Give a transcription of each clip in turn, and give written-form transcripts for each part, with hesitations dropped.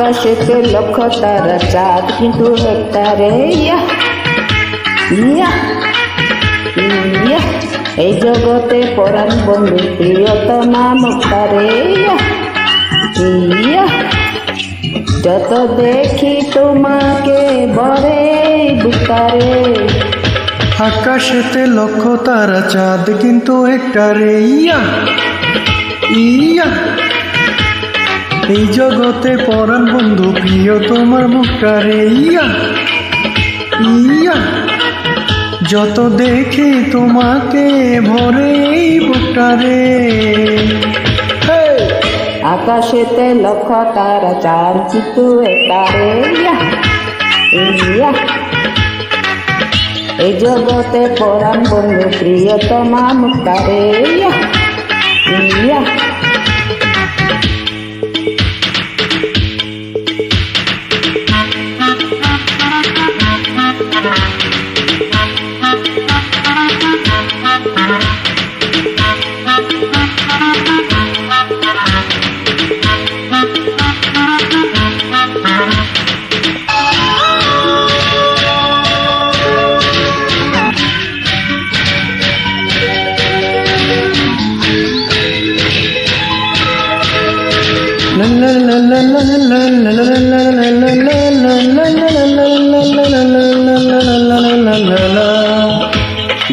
আকাশেতে লক্ষ তারা চাঁদ কিন্তু একটা রে ইয়া ইয়া ইয়া এই জগতে পরাণ বন্ধু প্রিয়তমা মুক্তা রে ইয়া ইয়া যত দেখি তোমাকে বরে বুকারে। আকাশেতে লক্ষ তারা চাঁদ কিন্তু একটা রে ইয়া ইয়া এই জগতে পরাণ বন্ধু প্রিয় তোমার মুখটা রে ইয়া ইয়া যত দেখি তোমাকে ভরে এই বুকটা রে। আকাশেতে লক্ষ তারা চাঁদ কিন্তু একটা রে ইয়া ইয়া এই জগতে পরাণ বন্ধু প্রিয়তমা মুক্তা রে ইয়া ইয়া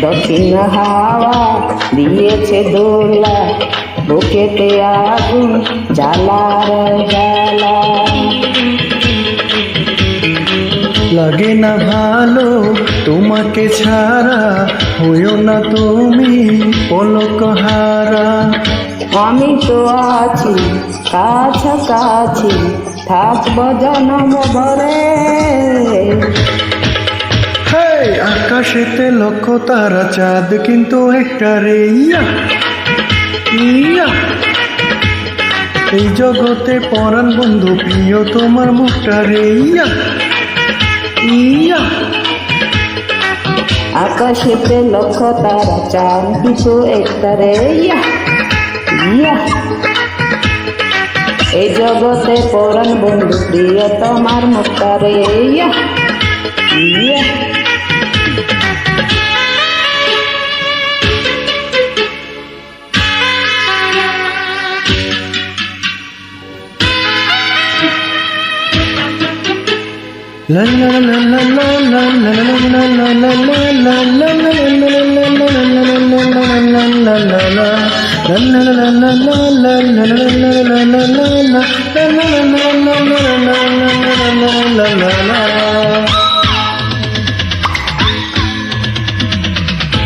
দক্ষিণ হাওয়া দিয়েছে দোলা বুকেতে আগুন জ্বালার জ্বালা। লাগে না ভালো তোমাকে ছাড়া হইও না তুমি পলক হারা। আমি তো আছি কাছাকাছি থাকবো জনম ভরে। আকাশেতে লক্ষ তারা চাঁদ কিন্তু একটা রে ইয়া ইয়া এই জগতে পরাণ বন্ধু প্রিয় তোমার মুখটা রে ইয়া ইয়া আকাশেতে লক্ষ তারা চাঁদ কিন্তু একটা রে ইয়া ইয়া এই জগতে পরাণ বন্ধু প্রিয় তোমার মুখটা রে ইয়া ইয়া la la la la la la la la la la la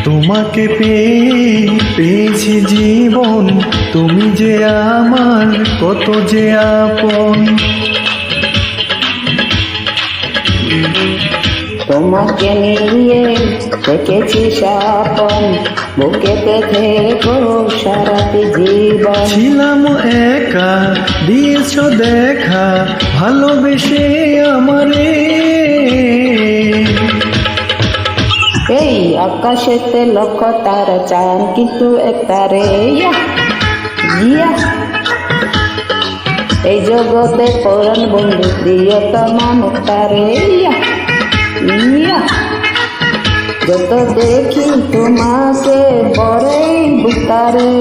তোমাকে পেয়েছি জীবন তুমি যে আমার কত যে আপন। তোমাকে নিয়ে দেখেছি স্বপ্ন বুকেতে থেকো সারাটি জীবন। ছিলাম একা দিয়েছ দেখা ভালোবেসে আমারে। এই আকাশেতে লক্ষ তারা চাঁদ কিন্তু একটা রে ইয়া ইয়া এই জগতে পরাণ বন্ধু প্রিয়তমা মুক্তা রে ইয়া ইয়া যত দেখি তোমাকে বরে বুকারে।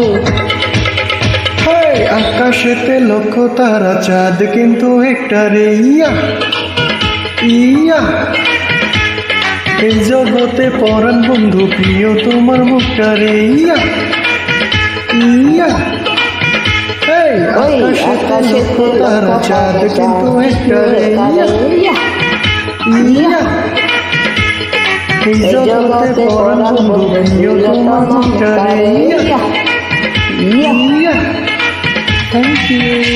আকাশেতে লক্ষ তারা চাঁদ কিন্তু একটা রে ইয়া ইয়া এই জগতে পরাণ বন্ধু প্রিয় তোমার মুখটা রে ইয়া ইয়া আকাশেতে তারা চাঁদ কিন্তু একটা রে ইয়া ইয়া এই জগতে পরাণ বন্ধু প্রিয় তোমার মুখটা রে ইয়া ইয়া। Thank you.